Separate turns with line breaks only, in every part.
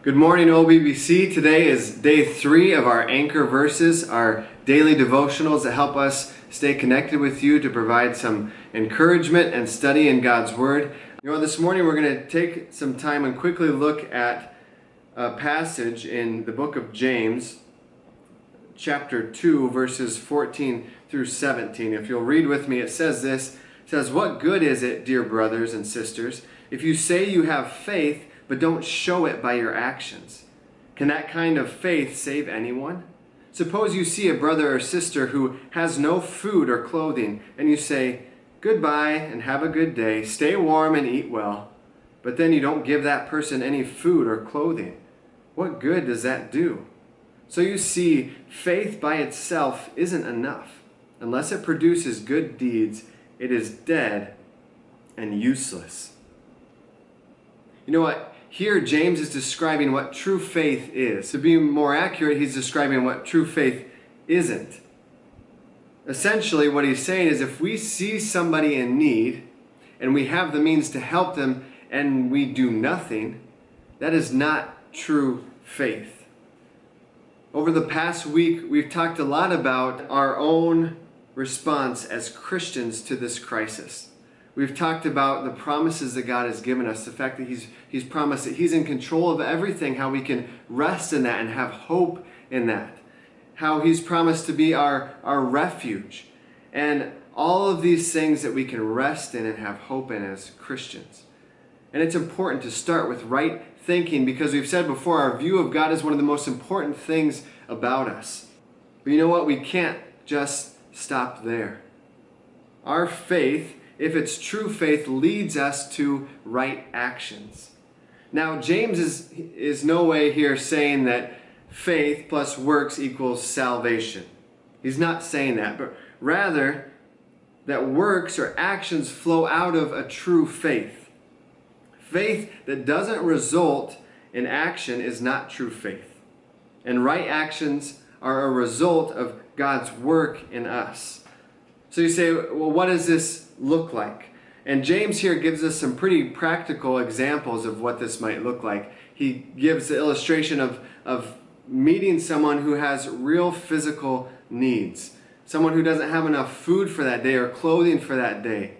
Good morning, OBBC. Today is day 3 of our anchor verses, our daily devotionals that help us stay connected with you to provide some encouragement and study in God's Word. This morning we're going to take some time and quickly look at a passage in the book of James, chapter 2, verses 14 through 17. If you'll read with me, it says this. It says, "What good is it, dear brothers and sisters, if you say you have faith, but don't show it by your actions? Can that kind of faith save anyone? Suppose you see a brother or sister who has no food or clothing, and you say, 'Goodbye and have a good day, stay warm and eat well,' but then you don't give that person any food or clothing. What good does that do? So you see, faith by itself isn't enough. Unless it produces good deeds, it is dead and useless." You know what? Here, James is describing what true faith is. To be more accurate, he's describing what true faith isn't. Essentially, what he's saying is if we see somebody in need and we have the means to help them and we do nothing, that is not true faith. Over the past week, we've talked a lot about our own response as Christians to this crisis. We've talked about the promises that God has given us, the fact that He's promised that He's in control of everything, how we can rest in that and have hope in that, how He's promised to be our refuge, and all of these things that we can rest in and have hope in as Christians. And it's important to start with right thinking because we've said before, our view of God is one of the most important things about us. But you know what? We can't just stop there. Our faith, if it's true faith, leads us to right actions. Now, James is no way here saying that faith plus works equals salvation. He's not saying that, but rather that works or actions flow out of a true faith. Faith that doesn't result in action is not true faith. And right actions are a result of God's work in us. So you say, well, what does this look like? And James here gives us some pretty practical examples of what this might look like. He gives the illustration of meeting someone who has real physical needs, someone who doesn't have enough food for that day or clothing for that day,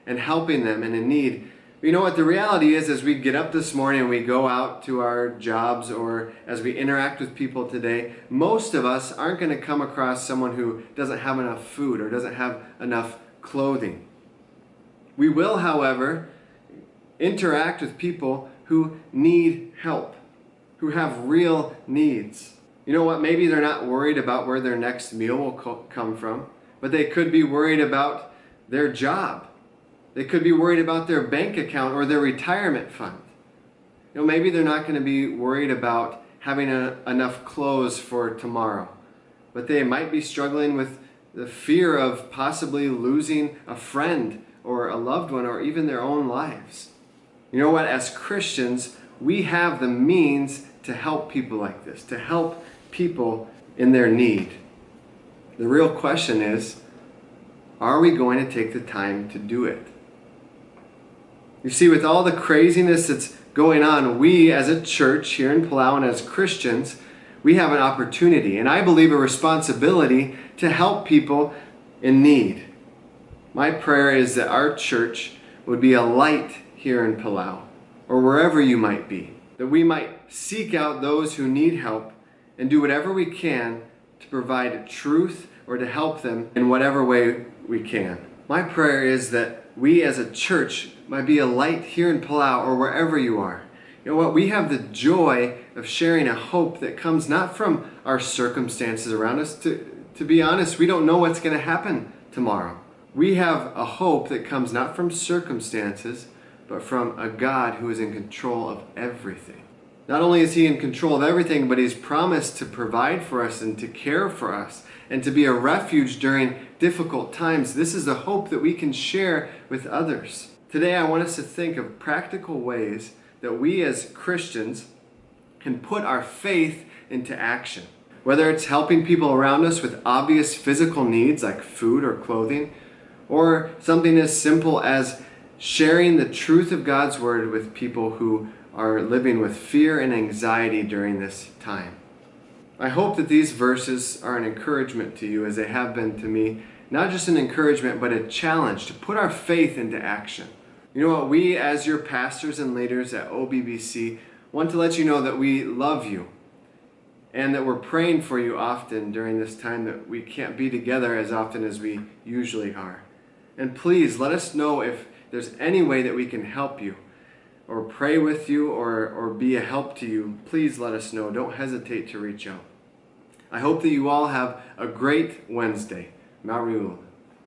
and helping them in need. You know what the reality is, as we get up this morning and we go out to our jobs or as we interact with people today, most of us aren't going to come across someone who doesn't have enough food or doesn't have enough clothing. We will, however, interact with people who need help, who have real needs. You know what? Maybe they're not worried about where their next meal will come from, but they could be worried about their job. They could be worried about their bank account or their retirement fund. Maybe they're not going to be worried about having enough clothes for tomorrow, but they might be struggling with the fear of possibly losing a friend or a loved one or even their own lives. You know what? As Christians, we have the means to help people like this, to help people in their need. The real question is, are we going to take the time to do it? You see, with all the craziness that's going on, we as a church here in Palau and as Christians, we have an opportunity, and I believe a responsibility to help people in need. My prayer is that our church would be a light here in Palau, or wherever you might be, that we might seek out those who need help and do whatever we can to provide truth or to help them in whatever way we can. My prayer is that we as a church might be a light here in Palau or wherever you are. You know what? We have the joy of sharing a hope that comes not from our circumstances around us. To be honest, we don't know what's going to happen tomorrow. We have a hope that comes not from circumstances, but from a God who is in control of everything. Not only is He in control of everything, but He's promised to provide for us and to care for us and to be a refuge during difficult times. This is the hope that we can share with others. Today I want us to think of practical ways that we as Christians can put our faith into action. Whether it's helping people around us with obvious physical needs like food or clothing, or something as simple as sharing the truth of God's Word with people who are living with fear and anxiety during this time. I hope that these verses are an encouragement to you as they have been to me. Not just an encouragement, but a challenge to put our faith into action. You know what? We, as your pastors and leaders at OBBC, want to let you know that we love you and that we're praying for you often during this time that we can't be together as often as we usually are. And please let us know if there's any way that we can help you or pray with you or be a help to you. Please let us know. Don't hesitate to reach out. I hope that you all have a great Wednesday. Mariul.